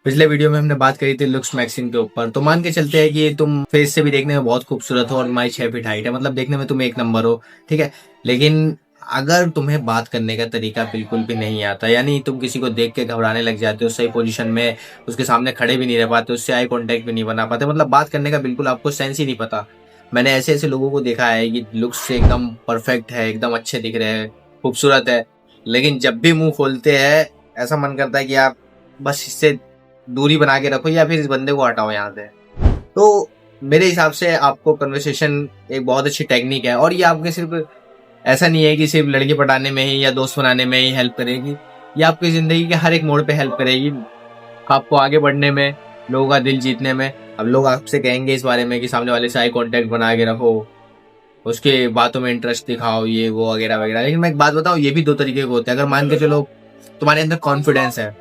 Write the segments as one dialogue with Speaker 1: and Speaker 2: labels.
Speaker 1: पिछले वीडियो में हमने बात करी थी लुक्स मैक्सिंग के ऊपर। तो मान के चलते हैं कि तुम फेस से भी देखने में बहुत खूबसूरत हो और तुम्हारी 6 फीट हाइट है, मतलब देखने में तुम एक नंबर हो, ठीक है। लेकिन अगर तुम्हें बात करने का तरीका बिल्कुल भी नहीं आता, यानी तुम किसी को देख के घबराने लग जाते हो, सही पोजीशन में उसके सामने खड़े भी नहीं रह पाते, उससे आई कांटेक्ट भी नहीं बना पाते, मतलब बात करने का बिल्कुल आपको सेंस ही नहीं पता। मैंने ऐसे ऐसे लोगों को देखा है कि लुक्स से एकदम परफेक्ट है, एकदम अच्छे दिख रहे हैं, खूबसूरत है, लेकिन जब भी मुंह खोलते हैं ऐसा मन करता है कि आप बस इससे दूरी बना के रखो या फिर इस बंदे को हटाओ यहाँ से। तो मेरे हिसाब से आपको कन्वर्सेशन एक बहुत अच्छी टेक्निक है, और ये आपके सिर्फ ऐसा नहीं है कि सिर्फ लड़की पटाने में ही या दोस्त बनाने में ही हेल्प करेगी, ये आपकी जिंदगी के हर एक मोड़ पे हेल्प करेगी, आपको आगे बढ़ने में, लोगों का दिल जीतने में। अब लोग आपसे कहेंगे इस बारे में कि सामने वाले से आई कांटेक्ट बना के रखो, उसके बातों में इंटरेस्ट दिखाओ, ये वो वगैरह वगैरह। लेकिन मैं एक बात बताऊं, ये भी दो तरीके के होते हैं। अगर मान के चलो तुम्हारे अंदर कॉन्फिडेंस है,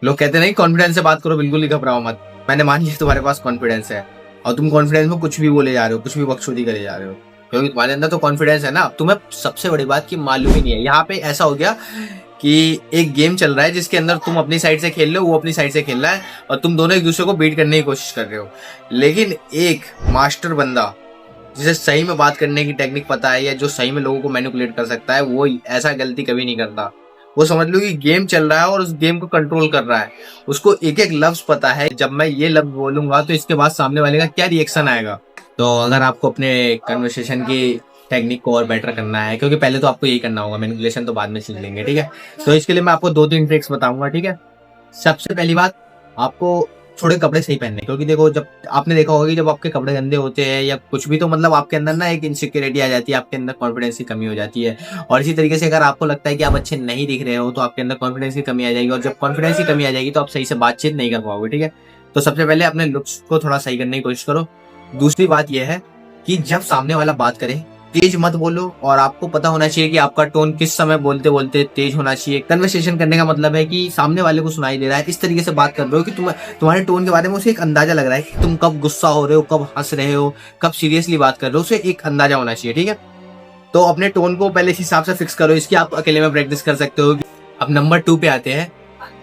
Speaker 1: लोग कहते हैं नहीं कॉन्फिडेंस से बात करो, बिल्कुल ही घबराओ मत। मैंने मान लिया तुम्हारे पास कॉन्फिडेंस है और तुम कॉन्फिडेंस में कुछ भी बोले जा रहे हो, कुछ भी बकचोदी करे जा रहे हो, क्योंकि तुम्हारे अंदर तो कॉन्फिडेंस है ना। तुम्हें सबसे बड़ी बात की मालूम ही नहीं है। यहाँ पे ऐसा हो गया कि एक गेम चल रहा है जिसके अंदर तुम अपनी साइड से खेल रहे हो, वो अपनी साइड से खेल रहा है, और तुम दोनों एक दूसरे को बीट करने की कोशिश कर रहे हो। लेकिन एक मास्टर बंदा जिसे सही में बात करने की टेक्निक पता है, या जो सही में लोगों को मैनिपुलेट कर सकता है, वो ऐसा गलती कभी नहीं करता। वो समझ लो कि गेम चल रहा है और उस गेम को कंट्रोल कर रहा है। उसको एक एक लफ्ज पता है, जब मैं ये लफ्ज बोलूंगा तो इसके बाद सामने वाले का क्या रिएक्शन आएगा। तो अगर आपको अपने कन्वर्सेशन की टेक्निक को और बेटर करना है, क्योंकि पहले तो आपको यही करना होगा, मैनिपुलेशन तो बाद में सीख लेंगे, ठीक है। तो इसके लिए मैं आपको 2-3 ट्रिक्स बताऊंगा, ठीक है। सबसे पहली बात, आपको थोड़े कपड़े सही पहनने, क्योंकि देखो जब आपने देखा होगा कि जब आपके कपड़े गंदे होते हैं या कुछ भी, तो मतलब आपके अंदर ना एक इनसिक्योरिटी आ जाती है, आपके अंदर कॉन्फिडेंस की कमी हो जाती है। और इसी तरीके से अगर आपको लगता है कि आप अच्छे नहीं दिख रहे हो, तो आपके अंदर कॉन्फिडेंस की कमी आ जाएगी, और जब कॉन्फिडेंस की कमी आ जाएगी तो आप सही से बातचीत नहीं कर पाओगे, ठीक है। तो सबसे पहले अपने लुक्स को थोड़ा सही करने की कोशिश करो। दूसरी बात यह है कि जब सामने वाला बात करे, तेज मत बोलो, और आपको पता होना चाहिए कि आपका टोन किस समय बोलते बोलते तेज होना चाहिए। कन्वर्सेशन करने का मतलब है कि सामने वाले को सुनाई दे रहा है, इस तरीके से बात कर रहे हो कि तुम्हारे टोन के बारे में उसे एक अंदाजा लग रहा है कि तुम कब गुस्सा हो रहे हो, कब हंस रहे हो, कब सीरियसली बात कर रहे हो, उसे एक अंदाजा होना चाहिए, ठीक है। तो अपने टोन को पहले इस हिसाब से फिक्स करो। इसकी आप अकेले में प्रैक्टिस कर सकते हो। अब नंबर 2 पे आते हैं,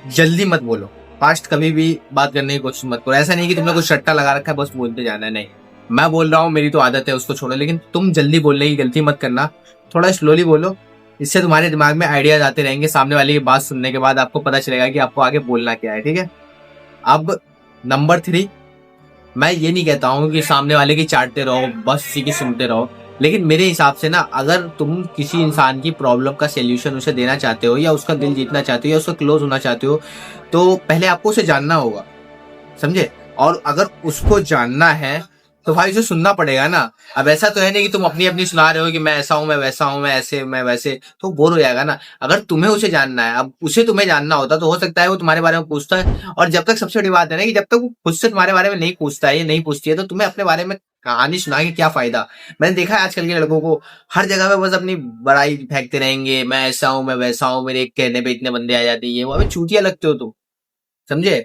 Speaker 1: जल्दी मत बोलो। फास्ट कभी भी बात करने की कोशिश मत करो। ऐसा नहीं कि तुमने कुछ रट्टा लगा रखा है बस बोलते जाना है, नहीं। मैं बोल रहा हूँ, मेरी तो आदत है, उसको छोड़ो, लेकिन तुम जल्दी बोलने की गलती मत करना। थोड़ा स्लोली बोलो, इससे तुम्हारे दिमाग में आइडियाज आते रहेंगे। सामने वाले की बात सुनने के बाद आपको पता चलेगा कि आपको आगे बोलना क्या है, ठीक है। अब नंबर 3, मैं ये नहीं कहता हूँ कि सामने वाले की चाटते रहो, बस उसी की सुनते रहो। लेकिन मेरे हिसाब से ना, अगर तुम किसी इंसान की प्रॉब्लम का सॉल्यूशन उसे देना चाहते हो, या उसका दिल जीतना चाहते हो, या उसका क्लोज होना चाहते हो, तो पहले आपको उसे जानना होगा, समझे। और अगर उसको जानना है तो भाई उसे सुनना पड़ेगा ना। अब ऐसा तो है नहीं कि तुम अपनी अपनी सुना रहे हो कि मैं ऐसा हूं, मैं वैसा हूं, मैं ऐसे मैं वैसे, तो बोर हो जाएगा ना। अगर तुम्हें उसे जानना है, अब उसे तुम्हें जानना होता तो हो सकता है वो तुम्हारे बारे में पूछता है। और जब तक, सबसे बड़ी बात है ना, कि जब तक वो खुद से तुम्हारे बारे में नहीं पूछता है या नहीं पूछती है, तो तुम्हें अपने बारे में कहानी सुना के क्या फायदा। मैंने देखा है आजकल के लड़कों को, हर जगह पे बस अपनी बड़ाई फेंकते रहेंगे, मैं ऐसा हूं, मैं वैसा हूं, मेरे एक कहने पे इतने बंदे आ जाते हैं, ये वो। अभी चूतिया लगते हो तुम, समझे।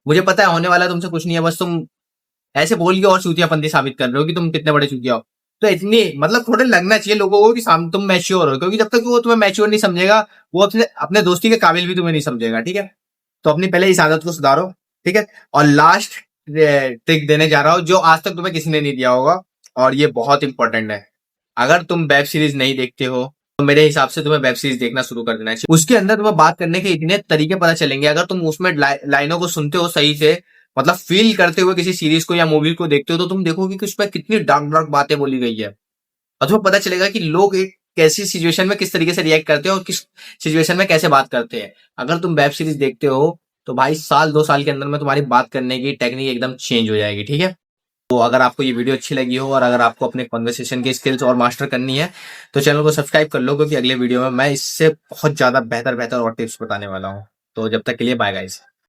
Speaker 1: मुझे पता है होने वाला तुमसे कुछ नहीं है, बस तुम ऐसे बोल के और चूतियापंती साबित कर रहे हो कि तुम कितने बड़े चूतिया हो। तो इतनी, मतलब थोड़े लगना चाहिए लोगों को कि सामने तुम मैच्योर हो, क्योंकि जब तक वो तुम्हें मैच्योर नहीं समझेगा, वो अपने अपने दोस्ती के काबिल भी तुम्हें नहीं समझेगा, ठीक है। तो अपनी पहले इस आदत को सुधारो, ठीक है। और लास्ट ट्रिक देने जा रहा हूं, जो आज तक तुम्हें किसी ने नहीं दिया होगा, और ये बहुत इंपॉर्टेंट है। अगर तुम वेब सीरीज नहीं देखते हो, तो मेरे हिसाब से तुम्हें वेब सीरीज देखना शुरू कर देना चाहिए। उसके अंदर तुम्हें बात करने के इतने तरीके पता चलेंगे, अगर तुम उसमें लाइनों को सुनते हो सही से, मतलब फील करते हुए किसी सीरीज को या मूवी को देखते हो, तो तुम देखोगे कि उसमें कितनी डार्क डार्क बातें बोली गई है। और तुम्हें पता चलेगा कि लोग एक कैसी सिचुएशन में किस तरीके से रिएक्ट करते हैं और किस सिचुएशन में कैसे बात करते हैं। अगर तुम वेब सीरीज देखते हो, तो भाई 1-2 साल के अंदर में तुम्हारी बात करने की टेक्निक एकदम चेंज हो जाएगी, ठीक है। तो अगर आपको ये वीडियो अच्छी लगी हो, और अगर आपको अपने कन्वर्सेशन की स्किल्स और मास्टर करनी है, तो चैनल को सब्सक्राइब कर लो, क्योंकि अगले वीडियो में मैं इससे बहुत ज्यादा बेहतर बेहतर और टिप्स बताने वाला हूँ। तो जब तक के लिए बाय गाइस।